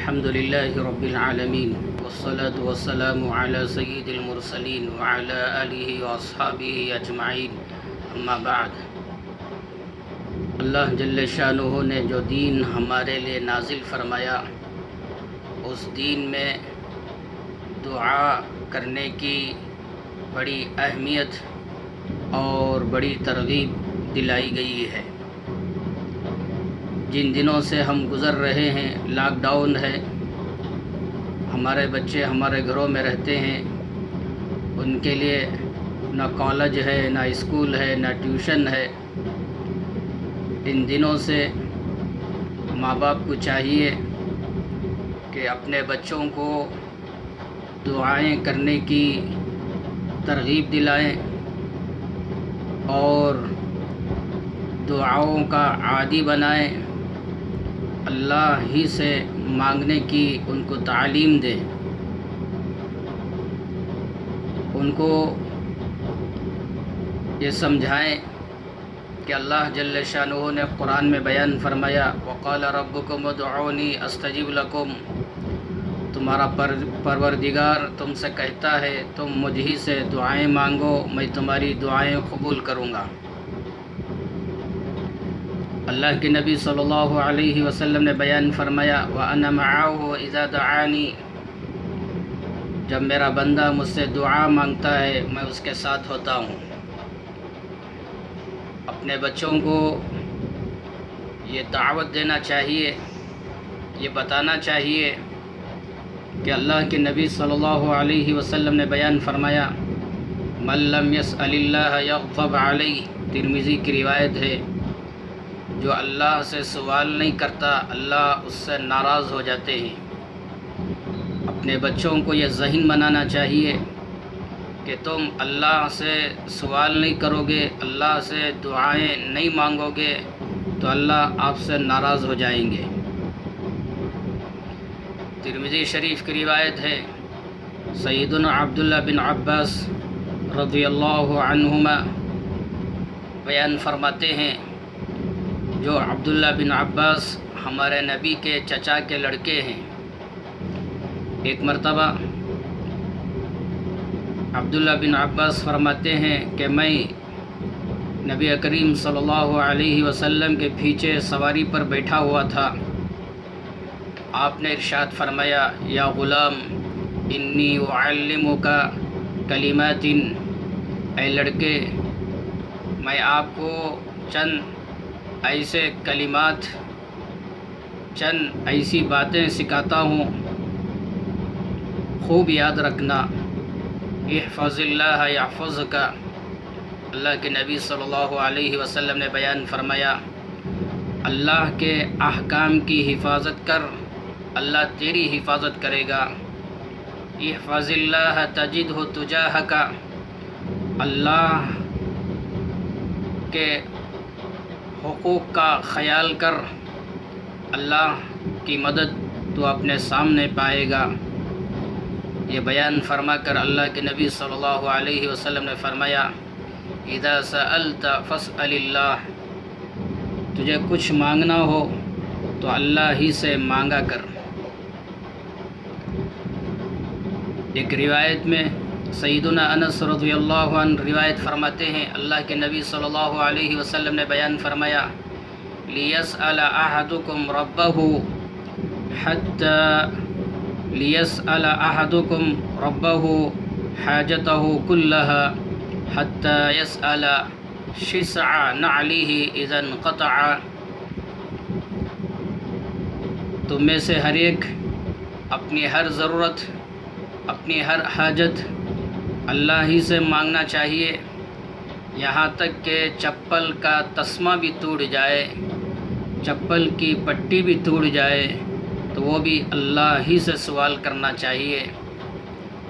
الحمد لله رب العالمين والصلاة والسلام على سيد المرسلين وعلى آله وأصحابه أجمعين اما بعد۔ اللہ جل شانہ نے جو دین ہمارے لیے نازل فرمایا، اس دین میں دعا کرنے کی بڑی اہمیت اور بڑی ترغیب دلائی گئی ہے۔ جن دنوں سے ہم گزر رہے ہیں، لاک ڈاؤن ہے، ہمارے بچے ہمارے گھروں میں رہتے ہیں، ان کے لیے نہ کالج ہے، نہ اسکول ہے، نہ ٹیوشن ہے۔ ان دنوں سے ماں باپ کو چاہیے کہ اپنے بچوں کو دعائیں کرنے کی ترغیب دلائیں اور دعاؤں کا عادی بنائیں، اللہ ہی سے مانگنے کی ان کو تعلیم دیں، ان کو یہ سمجھائیں کہ اللہ جل شانہ نے قرآن میں بیان فرمایا، وقال ربکم ادعونی استجب لکم، تمہارا پروردگار تم سے کہتا ہے تم مجھ ہی سے دعائیں مانگو، میں تمہاری دعائیں قبول کروں گا۔ اللہ کے نبی صلی اللہ علیہ وسلم نے بیان فرمایا، وَأَنَا مَعَهُ إِذَا دَعَانِي، جب میرا بندہ مجھ سے دعا مانگتا ہے میں اس کے ساتھ ہوتا ہوں۔ اپنے بچوں کو یہ دعوت دینا چاہیے، یہ بتانا چاہیے کہ اللہ کے نبی صلی اللہ علیہ وسلم نے بیان فرمایا، مَن لَّمْ يَسْأَلِ اللَّهَ يَغْضَبْ عَلَيْهِ، ترمذی کی روایت ہے، جو اللہ سے سوال نہیں کرتا اللہ اس سے ناراض ہو جاتے ہیں۔ اپنے بچوں کو یہ ذہن بنانا چاہیے کہ تم اللہ سے سوال نہیں کرو گے، اللہ سے دعائیں نہیں مانگو گے تو اللہ آپ سے ناراض ہو جائیں گے۔ ترمذی شریف کی روایت ہے، سیدنا عبداللہ بن عباس رضی اللہ عنہما بیان فرماتے ہیں، جو عبداللہ بن عباس ہمارے نبی کے چچا کے لڑکے ہیں۔ ایک مرتبہ عبداللہ بن عباس فرماتے ہیں کہ میں نبی کریم صلی اللہ علیہ وسلم کے پیچھے سواری پر بیٹھا ہوا تھا، آپ نے ارشاد فرمایا، یا غلام انی اعلمک کلمات، اے لڑکے میں آپ کو چند ایسے کلمات، چند ایسی باتیں سکھاتا ہوں، خوب یاد رکھنا۔ احفظ اللہ یحفظک، اللہ کے نبی صلی اللہ علیہ وسلم نے بیان فرمایا، اللہ کے احکام کی حفاظت کر، اللہ تیری حفاظت کرے گا۔ احفظ اللہ تجدہ تجاہک، اللہ کے حقوق کا خیال کر، اللہ کی مدد تو اپنے سامنے پائے گا۔ یہ بیان فرما کر اللہ کے نبی صلی اللہ علیہ وسلم نے فرمایا، اذا سألت فاسأل اللہ، تجھے کچھ مانگنا ہو تو اللہ ہی سے مانگا کر۔ ایک روایت میں سیدنا انس رضی اللہ عنہ روایت فرماتے ہیں، اللہ کے نبی صلی اللہ علیہ وسلم نے بیان فرمایا، لِيَسْأَلَ أَحَدُكُمْ رَبَّهُ حَاجَتَهُ كُلَّهَا حَتَّى يَسْأَلَ شِسْعَ نَعْلِهِ إِذَا انْقَطَعَ، تم میں سے ہر ایک اپنی ہر ضرورت، اپنی ہر حاجت اللہ ہی سے مانگنا چاہیے، یہاں تک کہ چپل کا تسمہ بھی ٹوٹ جائے، چپل کی پٹی بھی ٹوٹ جائے تو وہ بھی اللہ ہی سے سوال کرنا چاہیے۔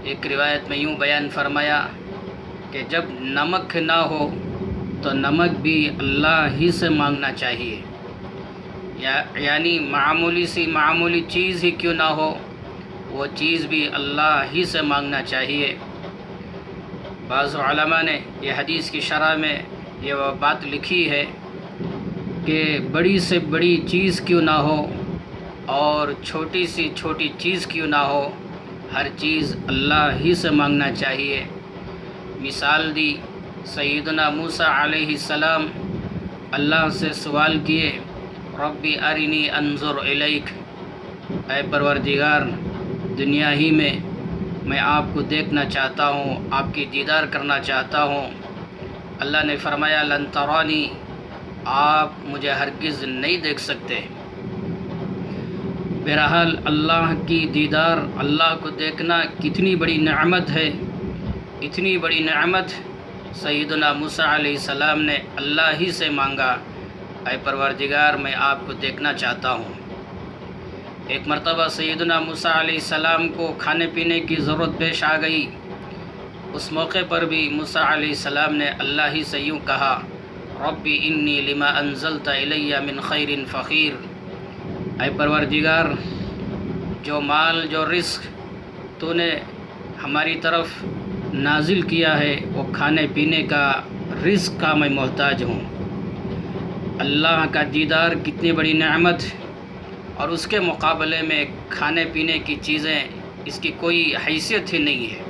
ایک روایت میں یوں بیان فرمایا کہ جب نمک نہ ہو تو نمک بھی اللہ ہی سے مانگنا چاہیے، یعنی معمولی چیز ہی کیوں نہ ہو، وہ چیز بھی اللہ ہی سے مانگنا چاہیے۔ بعض علماء نے یہ حدیث کی شرح میں یہ بات لکھی ہے کہ بڑی سے بڑی چیز کیوں نہ ہو، اور چھوٹی سی چھوٹی چیز کیوں نہ ہو، ہر چیز اللہ ہی سے مانگنا چاہیے۔ مثال دی سیدنا موسیٰ علیہ السلام اللہ سے سوال کیے، ربی ارنی انظر الیک، اے پروردگار دنیا ہی میں آپ کو دیکھنا چاہتا ہوں، آپ کی دیدار کرنا چاہتا ہوں۔ اللہ نے فرمایا لن ترانی، آپ مجھے ہرگز نہیں دیکھ سکتے۔ بہرحال اللہ کی دیدار، اللہ کو دیکھنا کتنی بڑی نعمت ہے، اتنی بڑی نعمت سیدنا موسیٰ علیہ السلام نے اللہ ہی سے مانگا، اے پروردگار میں آپ کو دیکھنا چاہتا ہوں۔ ایک مرتبہ سیدنا موسیٰ علیہ السلام کو کھانے پینے کی ضرورت پیش آ گئی۔ اس موقع پر بھی موسیٰ علیہ السلام نے اللہ ہی سے یوں کہا، ربی انی لما انزلت الی من خیر فقیر، اے پروردگار جو مال جو رزق تو نے ہماری طرف نازل کیا ہے وہ کھانے پینے کا رزق کا میں محتاج ہوں۔ اللہ کا دیدار کتنی بڑی نعمت، اور اس کے مقابلے میں کھانے پینے کی چیزیں اس کی کوئی حیثیت ہی نہیں ہے۔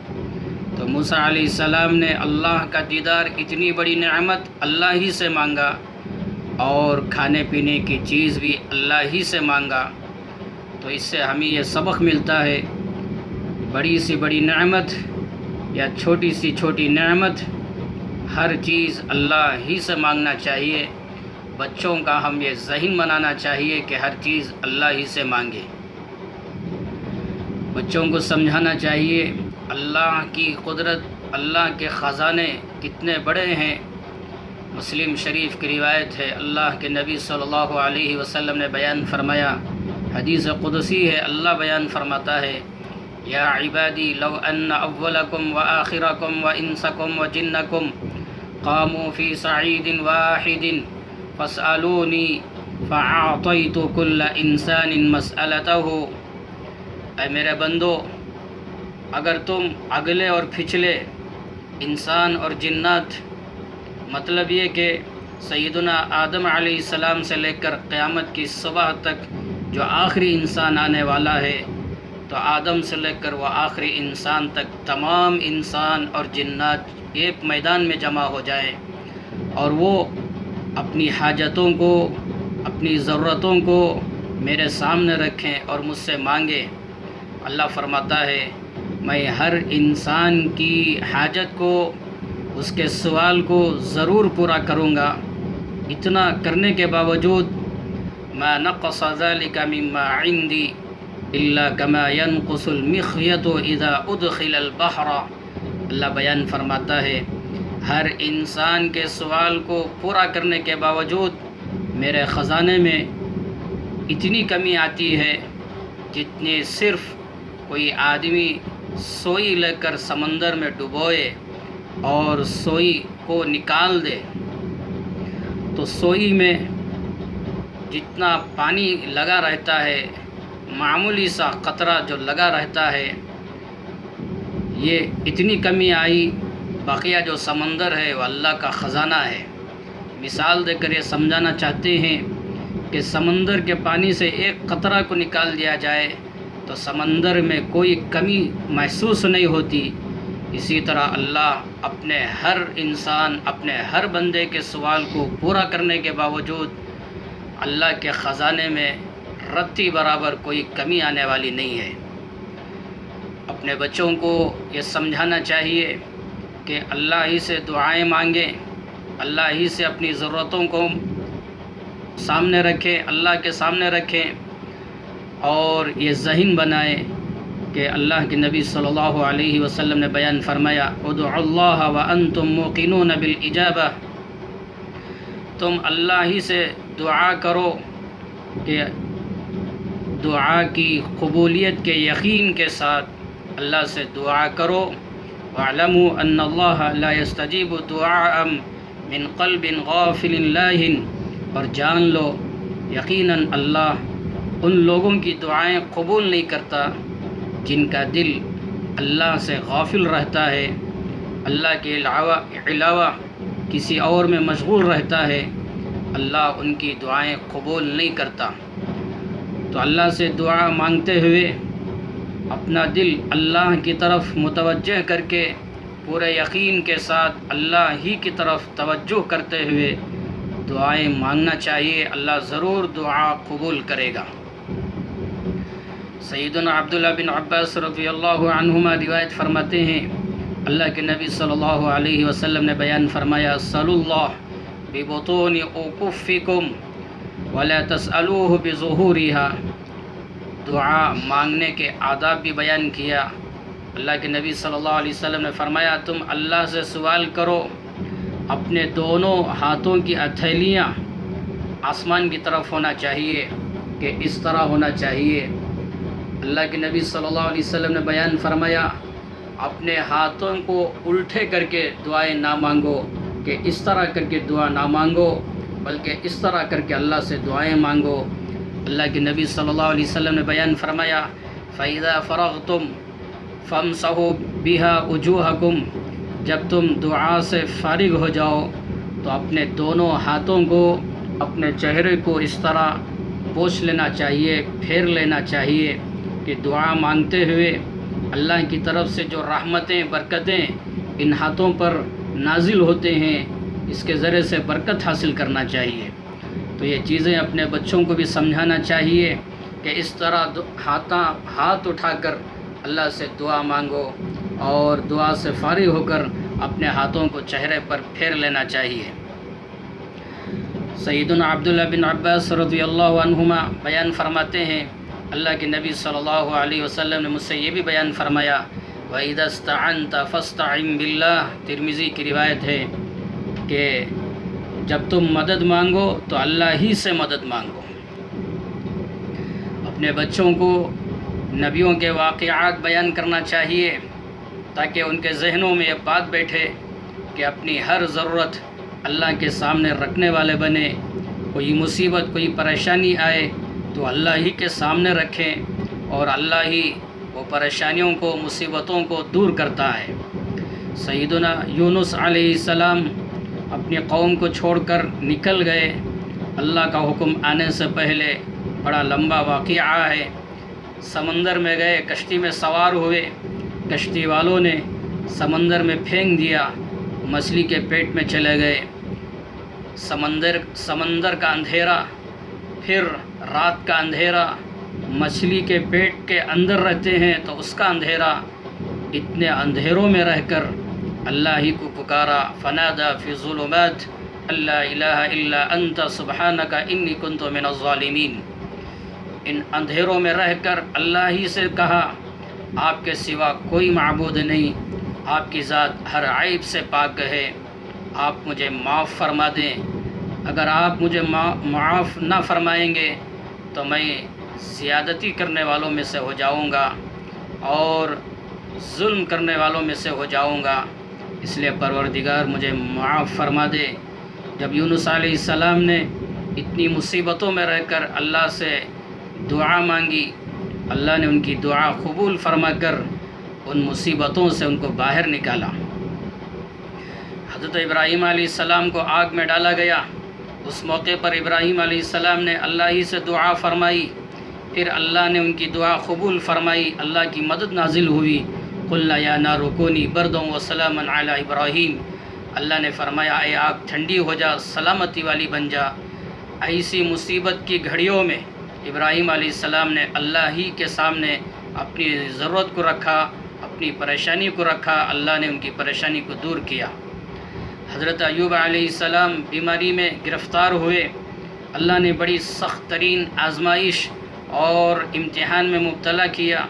تو موسیٰ علیہ السلام نے اللہ کا دیدار اتنی بڑی نعمت اللہ ہی سے مانگا، اور کھانے پینے کی چیز بھی اللہ ہی سے مانگا۔ تو اس سے ہمیں یہ سبق ملتا ہے، بڑی سی بڑی نعمت یا چھوٹی سی چھوٹی نعمت، ہر چیز اللہ ہی سے مانگنا چاہیے۔ بچوں کا ہم یہ ذہن بنانا چاہیے کہ ہر چیز اللہ ہی سے مانگے۔ بچوں کو سمجھانا چاہیے اللہ کی قدرت، اللہ کے خزانے کتنے بڑے ہیں۔ مسلم شریف کی روایت ہے، اللہ کے نبی صلی اللہ علیہ وسلم نے بیان فرمایا، حدیث قدسی ہے، اللہ بیان فرماتا ہے، یا عبادی لو ان اولکم وآخرکم وانسکم وجنکم قاموا فی صعید واحد فاسألونی فأعطیت کل انسان مسألتہ، اے میرے بندو اگر تم اگلے اور پچھلے انسان اور جنات، مطلب یہ کہ سیدنا آدم علیہ السلام سے لے کر قیامت کی صبح تک جو آخری انسان آنے والا ہے، تو آدم سے لے کر وہ آخری انسان تک تمام انسان اور جنات ایک میدان میں جمع ہو جائیں، اور وہ اپنی حاجتوں کو، اپنی ضرورتوں کو میرے سامنے رکھیں اور مجھ سے مانگیں۔ اللہ فرماتا ہے میں ہر انسان کی حاجت کو، اس کے سوال کو ضرور پورا کروں گا۔ اتنا کرنے کے باوجود ما نقص ذلك مما عندي الا كما ينقص المخيط اذا ادخل البحر، اللہ بیان فرماتا ہے ہر انسان کے سوال کو پورا کرنے کے باوجود میرے خزانے میں اتنی کمی آتی ہے جتنی صرف کوئی آدمی سوئی لے کر سمندر میں ڈبوئے اور سوئی کو نکال دے، تو سوئی میں جتنا پانی لگا رہتا ہے، معمولی سا قطرہ جو لگا رہتا ہے، یہ اتنی کمی آئی، بقیہ جو سمندر ہے وہ اللہ کا خزانہ ہے۔ مثال دے کر یہ سمجھانا چاہتے ہیں کہ سمندر کے پانی سے ایک قطرہ کو نکال دیا جائے تو سمندر میں کوئی کمی محسوس نہیں ہوتی۔ اسی طرح اللہ اپنے ہر انسان، اپنے ہر بندے کے سوال کو پورا کرنے کے باوجود اللہ کے خزانے میں رتی برابر کوئی کمی آنے والی نہیں ہے۔ اپنے بچوں کو یہ سمجھانا چاہیے کہ اللہ ہی سے دعائیں مانگیں، اللہ ہی سے اپنی ضرورتوں کو سامنے رکھیں، اللہ کے سامنے رکھیں، اور یہ ذہن بنائیں کہ اللہ کے نبی صلی اللہ علیہ وسلم نے بیان فرمایا، ادعوا اللہ وانتم موقنون بالاجابہ، تم اللہ ہی سے دعا کرو کہ دعا کی قبولیت کے یقین کے ساتھ اللہ سے دعا کرو، واعلموا ان اللہ لا يستجیب دعاء من قلب غافل لاہن، اور جان لو یقیناً اللہ ان لوگوں کی دعائیں قبول نہیں کرتا جن کا دل اللہ سے غافل رہتا ہے، اللہ کے علاوہ کسی اور میں مشغول رہتا ہے، اللہ ان کی دعائیں قبول نہیں کرتا۔ تو اللہ سے دعا مانگتے ہوئے اپنا دل اللہ کی طرف متوجہ کر کے پورے یقین کے ساتھ اللہ ہی کی طرف توجہ کرتے ہوئے دعائیں مانگنا چاہیے، اللہ ضرور دعا قبول کرے گا۔ سیدنا عبداللہ بن عباس رضی اللہ عنہما روایت فرماتے ہیں، اللہ کے نبی صلی اللہ علیہ وسلم نے بیان فرمایا، صلو اللہ ببطون اکفکم ولا تسألوہ بظہورہا۔ دعا مانگنے کے آداب بھی بیان کیا۔ اللہ کے نبی صلی اللہ علیہ وسلم نے فرمایا، تم اللہ سے سوال کرو، اپنے دونوں ہاتھوں کی ہتھیلیاں آسمان کی طرف ہونا چاہیے کہ اس طرح ہونا چاہیے۔ اللہ کے نبی صلی اللہ علیہ وسلم نے بیان فرمایا، اپنے ہاتھوں کو الٹے کر کے دعائیں نہ مانگو کہ اس طرح کر کے دعا نہ مانگو، بلکہ اس طرح کر کے اللہ سے دعائیں مانگو۔ اللہ کے نبی صلی اللہ علیہ وسلم نے بیان فرمایا، فَإِذَا فَرَغْتُمْ فَامْسَحُوا بِهَا وُجُوهَكُمْ۔ جب تم دعا سے فارغ ہو جاؤ تو اپنے دونوں ہاتھوں کو اپنے چہرے کو اس طرح پوچھ لینا چاہیے، پھیر لینا چاہیے کہ دعا مانگتے ہوئے اللہ کی طرف سے جو رحمتیں برکتیں ان ہاتھوں پر نازل ہوتے ہیں، اس کے ذریعے سے برکت حاصل کرنا چاہیے۔ تو یہ چیزیں اپنے بچوں کو بھی سمجھانا چاہیے کہ اس طرح ہاتھ اٹھا کر اللہ سے دعا مانگو اور دعا سے فارغ ہو کر اپنے ہاتھوں کو چہرے پر پھیر لینا چاہیے۔ سیدنا عبداللہ بن عباس رضی اللہ عنہما بیان فرماتے ہیں، اللہ کے نبی صلی اللہ علیہ وسلم نے مجھ سے یہ بھی بیان فرمایا، وَإِذَا اسْتَعَنْتَ فَاسْتَعِنْ بِاللَّهِ۔ ترمذی کی روایت ہے کہ جب تم مدد مانگو تو اللہ ہی سے مدد مانگو۔ اپنے بچوں کو نبیوں کے واقعات بیان کرنا چاہیے تاکہ ان کے ذہنوں میں یہ بات بیٹھے کہ اپنی ہر ضرورت اللہ کے سامنے رکھنے والے بنے۔ کوئی مصیبت، کوئی پریشانی آئے تو اللہ ہی کے سامنے رکھیں اور اللہ ہی وہ پریشانیوں کو، مصیبتوں کو دور کرتا ہے۔ سیدنا یونس علیہ السلام اپنی قوم کو چھوڑ کر نکل گئے، اللہ کا حکم آنے سے پہلے۔ بڑا لمبا واقعہ ہے۔ سمندر میں گئے، کشتی میں سوار ہوئے، کشتی والوں نے سمندر میں پھینک دیا، مچھلی کے پیٹ میں چلے گئے۔ سمندر کا اندھیرا، پھر رات کا اندھیرا، مچھلی کے پیٹ کے اندر رہتے ہیں تو اس کا اندھیرا، اتنے اندھیروں میں رہ کر اللہ ہی کو پکارا، فنادى فی الظلمات ان لا الہ الا انت سبحانک انی کنت من الظالمین۔ ان اندھیروں میں رہ کر اللہ ہی سے کہا، آپ کے سوا کوئی معبود نہیں، آپ کی ذات ہر عیب سے پاک ہے، آپ مجھے معاف فرما دیں۔ اگر آپ مجھے معاف نہ فرمائیں گے تو میں زیادتی کرنے والوں میں سے ہو جاؤں گا اور ظلم کرنے والوں میں سے ہو جاؤں گا، اس لیے پروردگار مجھے معاف فرما دے۔ جب یونس علیہ السلام نے اتنی مصیبتوں میں رہ کر اللہ سے دعا مانگی، اللہ نے ان کی دعا قبول فرما کر ان مصیبتوں سے ان کو باہر نکالا۔ حضرت ابراہیم علیہ السلام کو آگ میں ڈالا گیا، اس موقع پر ابراہیم علیہ السلام نے اللہ ہی سے دعا فرمائی، پھر اللہ نے ان کی دعا قبول فرمائی، اللہ کی مدد نازل ہوئی۔ قلنا یا نار کونی بردا وسلاما علی ابراہیم۔ اللہ نے فرمایا، اے آگ ٹھنڈی ہو جا، سلامتی والی بن جا۔ ایسی مصیبت کی گھڑیوں میں ابراہیم علیہ السلام نے اللہ ہی کے سامنے اپنی ضرورت کو رکھا، اپنی پریشانی کو رکھا، اللہ نے ان کی پریشانی کو دور کیا۔ حضرت ایوب علیہ السلام بیماری میں گرفتار ہوئے، اللہ نے بڑی سخت ترین آزمائش اور امتحان میں مبتلا کیا،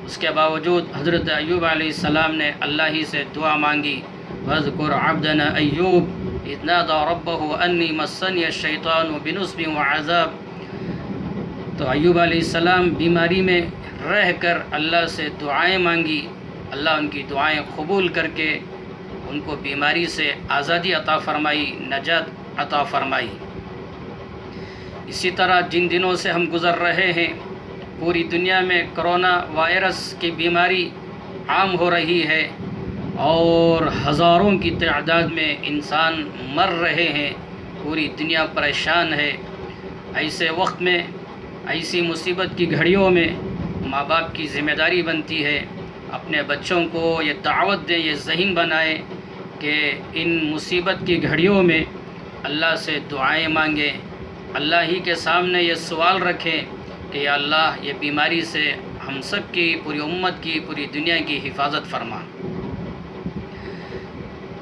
اس کے باوجود حضرت ایوب علیہ السلام نے اللہ ہی سے دعا مانگی، وَاذْكُرْ عَبْدَنَا ایوب اذ نادى ربه انی مسنی الشیطان بنصب وعذاب۔ تو ایوب علیہ السلام بیماری میں رہ کر اللہ سے دعائیں مانگی، اللہ ان کی دعائیں قبول کر کے ان کو بیماری سے آزادی عطا فرمائی، نجات عطا فرمائی۔ اسی طرح جن دنوں سے ہم گزر رہے ہیں، پوری دنیا میں کرونا وائرس کی بیماری عام ہو رہی ہے اور ہزاروں کی تعداد میں انسان مر رہے ہیں، پوری دنیا پریشان ہے۔ ایسے وقت میں ایسی مصیبت کی گھڑیوں میں ماں باپ کی ذمہ داری بنتی ہے اپنے بچوں کو یہ دعوت دیں، یہ ذہین بنائیں کہ ان مصیبت کی گھڑیوں میں اللہ سے دعائیں مانگیں، اللہ ہی کے سامنے یہ سوال رکھیں کہ یا اللہ یہ بیماری سے ہم سب کی، پوری امت کی، پوری دنیا کی حفاظت فرما۔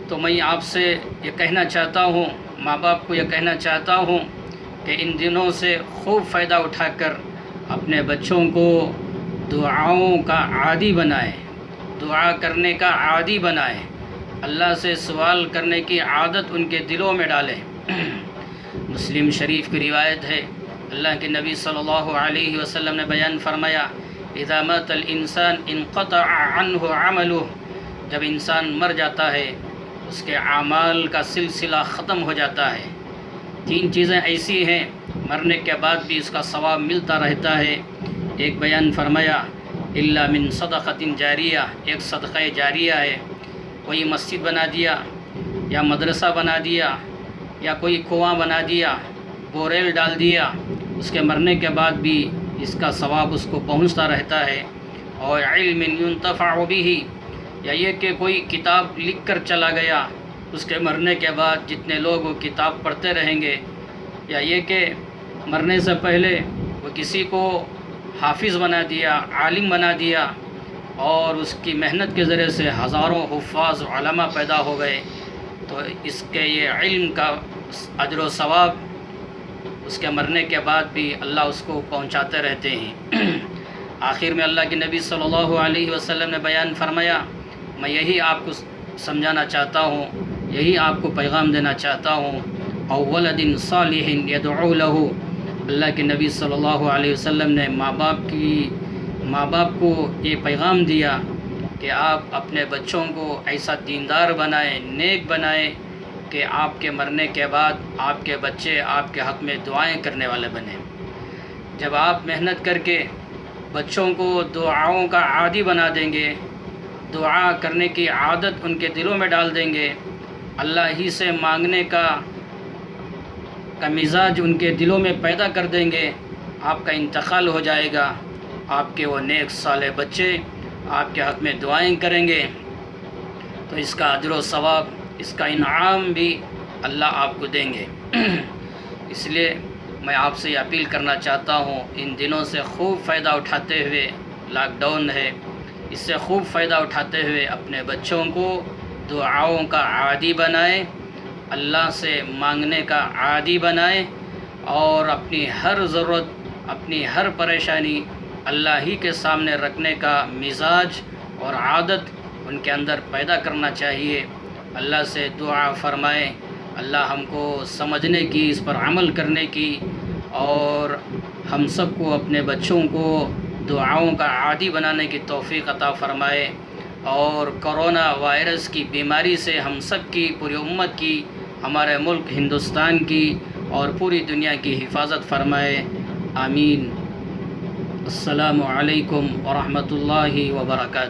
تو میں آپ سے یہ کہنا چاہتا ہوں، ماں باپ کو یہ کہنا چاہتا ہوں کہ ان دنوں سے خوب فائدہ اٹھا کر اپنے بچوں کو دعاؤں کا عادی بنائیں، دعا کرنے کا عادی بنائیں، اللہ سے سوال کرنے کی عادت ان کے دلوں میں ڈالیں۔ مسلم شریف کی روایت ہے، اللہ کے نبی صلی اللہ علیہ وسلم نے بیان فرمایا، اذا مات الانسان انقطع عنہ عملہ، جب انسان مر جاتا ہے اس کے اعمال کا سلسلہ ختم ہو جاتا ہے۔ تین چیزیں ایسی ہیں مرنے کے بعد بھی اس کا ثواب ملتا رہتا ہے۔ ایک بیان فرمایا، الا من صدقۃ جاریہ، ایک صدقہ جاریہ ہے، کوئی مسجد بنا دیا یا مدرسہ بنا دیا یا کوئی کنواں بنا دیا، بوریل ڈال دیا، اس کے مرنے کے بعد بھی اس کا ثواب اس کو پہنچتا رہتا ہے۔ اور علم ينتفع به، یا یہ کہ کوئی کتاب لکھ کر چلا گیا، اس کے مرنے کے بعد جتنے لوگ وہ کتاب پڑھتے رہیں گے، یا یہ کہ مرنے سے پہلے وہ کسی کو حافظ بنا دیا، عالم بنا دیا، اور اس کی محنت کے ذریعے سے ہزاروں حفاظ علماء پیدا ہو گئے، تو اس کے یہ علم کا اجر و ثواب اس کے مرنے کے بعد بھی اللہ اس کو پہنچاتے رہتے ہیں۔ آخر میں اللہ کے نبی صلی اللہ علیہ وسلم نے بیان فرمایا، میں یہی آپ کو سمجھانا چاہتا ہوں، یہی آپ کو پیغام دینا چاہتا ہوں، او ولد صالح یدعو لہ، اللہ کے نبی صلی اللہ علیہ وسلم نے ماں باپ کو یہ پیغام دیا کہ آپ اپنے بچوں کو ایسا دیندار بنائیں، نیک بنائیں کہ آپ کے مرنے کے بعد آپ کے بچے آپ کے حق میں دعائیں کرنے والے بنیں۔ جب آپ محنت کر کے بچوں کو دعاؤں کا عادی بنا دیں گے، دعا کرنے کی عادت ان کے دلوں میں ڈال دیں گے، اللہ ہی سے مانگنے کا مزاج ان کے دلوں میں پیدا کر دیں گے، آپ کا انتقال ہو جائے گا، آپ کے وہ نیک صالح بچے آپ کے حق میں دعائیں کریں گے، تو اس کا اجر و ثواب، اس کا انعام بھی اللہ آپ کو دیں گے۔ اس لیے میں آپ سے یہ اپیل کرنا چاہتا ہوں، ان دنوں سے خوب فائدہ اٹھاتے ہوئے، لاک ڈاؤن ہے، اس سے خوب فائدہ اٹھاتے ہوئے اپنے بچوں کو دعاؤں کا عادی بنائیں، اللہ سے مانگنے کا عادی بنائیں، اور اپنی ہر ضرورت، اپنی ہر پریشانی اللہ ہی کے سامنے رکھنے کا مزاج اور عادت ان کے اندر پیدا کرنا چاہیے۔ اللہ سے دعا فرمائیں، اللہ ہم کو سمجھنے کی، اس پر عمل کرنے کی، اور ہم سب کو اپنے بچوں کو دعاؤں کا عادی بنانے کی توفیق عطا فرمائے، اور کرونا وائرس کی بیماری سے ہم سب کی، پوری امت کی، ہمارے ملک ہندوستان کی اور پوری دنیا کی حفاظت فرمائے، آمین۔ السلام علیکم ورحمۃ اللہ وبرکاتہ۔